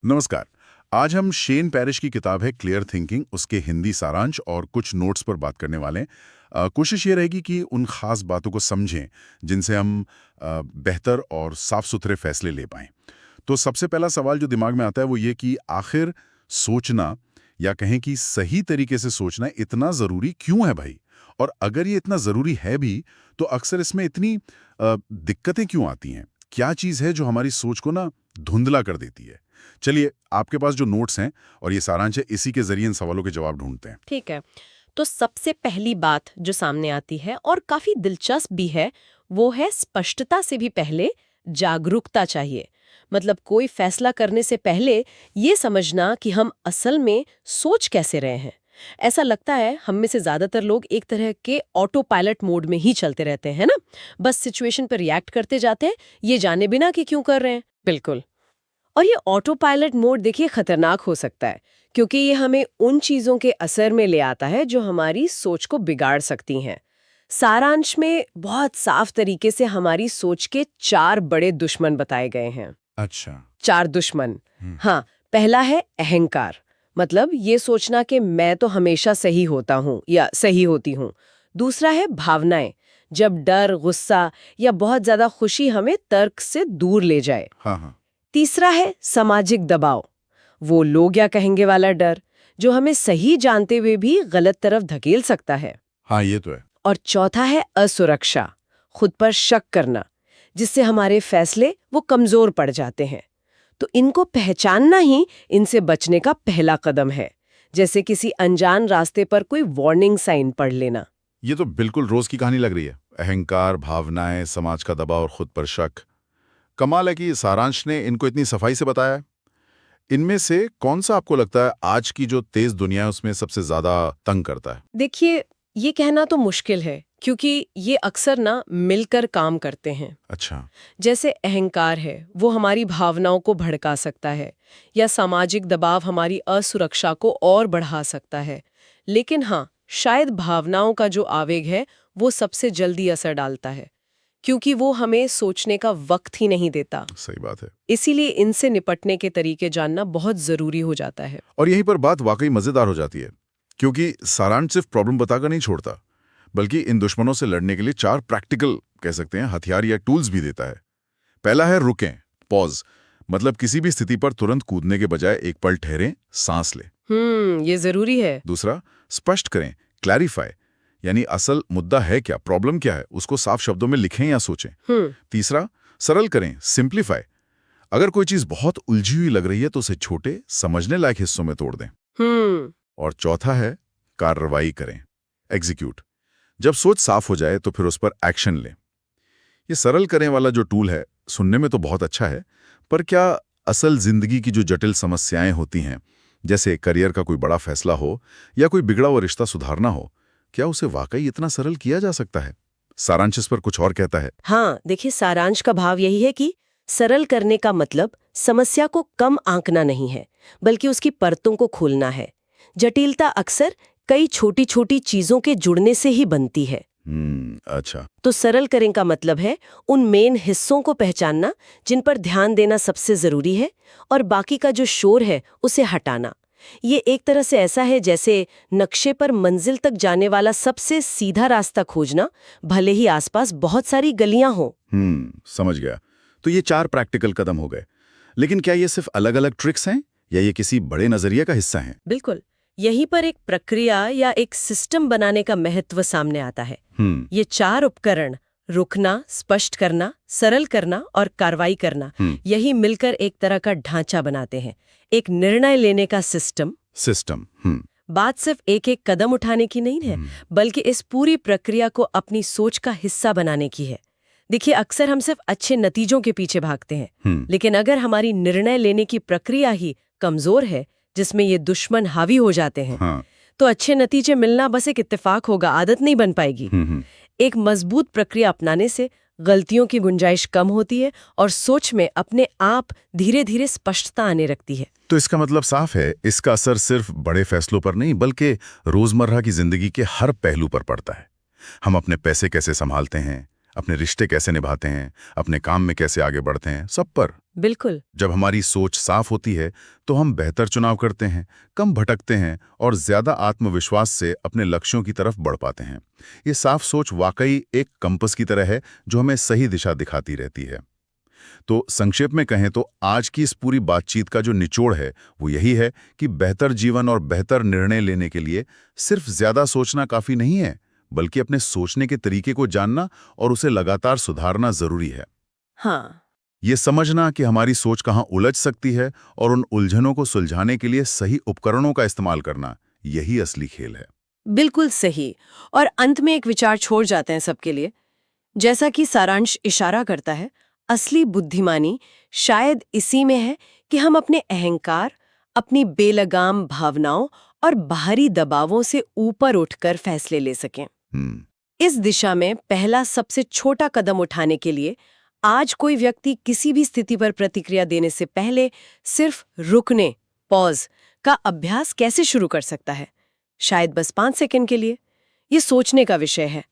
नमस्कार। आज हम शेन पैरिश की किताब है क्लियर थिंकिंग, उसके हिंदी सारांश और कुछ नोट्स पर बात करने वाले हैं। कोशिश ये रहेगी कि उन खास बातों को समझें जिनसे हम बेहतर और साफ सुथरे फैसले ले पाएं। तो सबसे पहला सवाल जो दिमाग में आता है वो ये कि आखिर सोचना, या कहें कि सही तरीके से सोचना इतना ज़रूरी क्यों है भाई? और अगर ये इतना ज़रूरी है भी, तो अक्सर इसमें इतनी दिक्कतें क्यों आती हैं? क्या चीज़ है जो हमारी सोच को ना धुंधला कर देती है? चलिए, आपके पास जो नोट्स हैं और ये सारांश है, इसी के जरिए इन सवालों के जवाब ढूंढते हैं। ठीक है। तो सबसे पहली बात जो सामने आती है और काफी दिलचस्प भी है, वो है स्पष्टता से भी पहले जागरूकता चाहिए। मतलब कोई फैसला करने से पहले ये समझना कि हम असल में सोच कैसे रहे हैं। ऐसा लगता है हम में से ज्यादातर लोग एक तरह के ऑटो पायलट मोड में ही चलते रहते हैं ना, बस सिचुएशन पर रिएक्ट करते जाते हैं, ये जाने बिना कि क्यों कर रहे हैं। बिल्कुल। और ये ऑटो पायलट मोड देखिए खतरनाक हो सकता है, क्योंकि ये हमें उन चीजों के असर में ले आता है जो हमारी सोच को बिगाड़ सकती हैं। सारांश में बहुत साफ तरीके से हमारी सोच के 4 बड़े दुश्मन बताए गए हैं। अच्छा। 4 दुश्मन। हाँ, पहला है अहंकार। मतलब ये सोचना कि मैं तो हमेशा सही होता हूँ या सही होती हूँ। दूसरा है भावनाएं, जब डर, गुस्सा या बहुत ज्यादा खुशी हमें तर्क से दूर ले जाए। हाँ हाँ। तीसरा है सामाजिक दबाव, वो लोग क्या कहेंगे वाला डर, जो हमें सही जानते हुए भी गलत तरफ धकेल सकता है। हाँ, ये तो है। और चौथा है असुरक्षा, खुद पर शक करना, जिससे हमारे फैसले वो कमजोर पड़ जाते हैं। तो इनको पहचानना ही इनसे बचने का पहला कदम है, जैसे किसी अनजान रास्ते पर कोई वार्निंग साइन पढ़ लेना। ये तो बिल्कुल रोज की कहानी लग रही है। अहंकार, भावनाएं, समाज का दबाव और खुद पर शक। कमाल है कि सारांश ने इनको इतनी सफाई से बताया है। इनमें से कौन सा आपको लगता है आज की जो तेज दुनिया है उसमें सबसे ज्यादा तंग करता है? देखिए, ये कहना तो मुश्किल है, क्योंकि ये अक्सर ना मिलकर काम करते हैं। अच्छा। जैसे अहंकार है, वो हमारी भावनाओं को भड़का सकता है, या सामाजिक दबाव हमारी असुरक्षा को और बढ़ा सकता है। लेकिन हाँ, शायद भावनाओं का जो आवेग है वो सबसे जल्दी असर डालता है, क्योंकि वो हमें सोचने का वक्त ही नहीं देता। सही बात है। इसीलिए इनसे निपटने के तरीके जानना बहुत जरूरी हो जाता है। और यहीं पर बात वाकई मजेदार हो जाती है, क्योंकि सारांश सिर्फ प्रॉब्लम बताकर नहीं छोड़ता, बल्कि इन दुश्मनों से लड़ने के लिए 4 प्रैक्टिकल, कह सकते हैं, हथियार या टूल्स भी देता है। पहला है रुकें, पॉज। मतलब किसी भी स्थिति पर तुरंत कूदने के बजाय एक पल ठहरें, सांस लें। ये जरूरी है। दूसरा, स्पष्ट करें, क्लैरिफाई, यानी असल मुद्दा है क्या, प्रॉब्लम क्या है, उसको साफ शब्दों में लिखें या सोचें। तीसरा, सरल करें, सिंप्लीफाई। अगर कोई चीज बहुत उलझी हुई लग रही है तो उसे छोटे, समझने लायक हिस्सों में तोड़ दें। और चौथा है कार्रवाई करें, एग्जीक्यूट। जब सोच साफ हो जाए तो फिर उस पर एक्शन लें। ये सरल करें वाला जो टूल है, सुनने में तो बहुत अच्छा है, पर क्या असल जिंदगी की जो जटिल समस्याएं होती हैं, जैसे करियर का कोई बड़ा फैसला हो या कोई बिगड़ा हुआ रिश्ता सुधारना हो, क्या उसे वाकई इतना सरल किया जा सकता है? सारांश इस पर कुछ और कहता है। हाँ, देखिए, सारांश का भाव यही है कि सरल करने का मतलब समस्या को कम आंकना नहीं है, बल्कि उसकी परतों को खोलना है। जटिलता अक्सर कई छोटी छोटी चीजों के जुड़ने से ही बनती है। अच्छा। तो सरल करें का मतलब है उन मेन हिस्सों को पहचानना जिन पर ध्यान देना सबसे जरूरी है, और बाकी का जो शोर है उसे हटाना। ये एक तरह से ऐसा है जैसे नक्शे पर मंजिल तक जाने वाला सबसे सीधा रास्ता खोजना, भले ही आसपास बहुत सारी गलियां हो। समझ गया। तो ये 4 प्रैक्टिकल कदम हो गए, लेकिन क्या ये सिर्फ अलग-अलग ट्रिक्स हैं या ये किसी बड़े नजरिए का हिस्सा हैं? बिल्कुल, यहीं पर एक प्रक्रिया या एक सिस्टम बनाने का महत्व सामने आता है। ये 4 उपकरण, रुकना, स्पष्ट करना, सरल करना और कार्रवाई करना, यही मिलकर एक तरह का ढांचा बनाते हैं, एक निर्णय लेने का सिस्टम। बात सिर्फ एक एक कदम उठाने की नहीं है, बल्कि इस पूरी प्रक्रिया को अपनी सोच का हिस्सा बनाने की है। देखिए, अक्सर हम सिर्फ अच्छे नतीजों के पीछे भागते हैं, लेकिन अगर हमारी निर्णय लेने की प्रक्रिया ही कमजोर है, जिसमें ये दुश्मन हावी हो जाते हैं, तो अच्छे नतीजे मिलना बस एक इत्तेफाक होगा, आदत नहीं बन पाएगी। एक मजबूत प्रक्रिया अपनाने से गलतियों की गुंजाइश कम होती है और सोच में अपने आप धीरे धीरे स्पष्टता आने लगती है। तो इसका मतलब साफ है, इसका असर सिर्फ बड़े फैसलों पर नहीं, बल्कि रोजमर्रा की जिंदगी के हर पहलू पर पड़ता है। हम अपने पैसे कैसे संभालते हैं, अपने रिश्ते कैसे निभाते हैं, अपने काम में कैसे आगे बढ़ते हैं, सब पर। बिल्कुल। जब हमारी सोच साफ होती है तो हम बेहतर चुनाव करते हैं, कम भटकते हैं और ज्यादा आत्मविश्वास से अपने लक्ष्यों की तरफ बढ़ पाते हैं। ये साफ सोच वाकई एक कंपास की तरह है जो हमें सही दिशा दिखाती रहती है। तो संक्षेप में कहें तो आज की इस पूरी बातचीत का जो निचोड़ है वो यही है कि बेहतर जीवन और बेहतर निर्णय लेने के लिए सिर्फ ज्यादा सोचना काफी नहीं है, बल्कि अपने सोचने के तरीके को जानना और उसे लगातार सुधारना जरूरी है। हाँ, ये समझना कि हमारी सोच कहाँ उलझ सकती है और उन उलझनों को सुलझाने के लिए सही उपकरणों का इस्तेमाल करना, यही असली खेल है। बिल्कुल सही। और अंत में एक विचार छोड़ जाते हैं सबके लिए। जैसा कि सारांश इशारा करता है, असली बुद्धिमानी शायद इसी में है कि हम अपने अहंकार, अपनी बेलगाम भावनाओं और बाहरी दबावों से ऊपर उठकर फैसले ले सकें। इस दिशा में पहला सबसे छोटा कदम उठाने के लिए आज कोई व्यक्ति किसी भी स्थिति पर प्रतिक्रिया देने से पहले सिर्फ रुकने, पॉज का अभ्यास कैसे शुरू कर सकता है? शायद बस 5 सेकंड के लिए। ये सोचने का विषय है,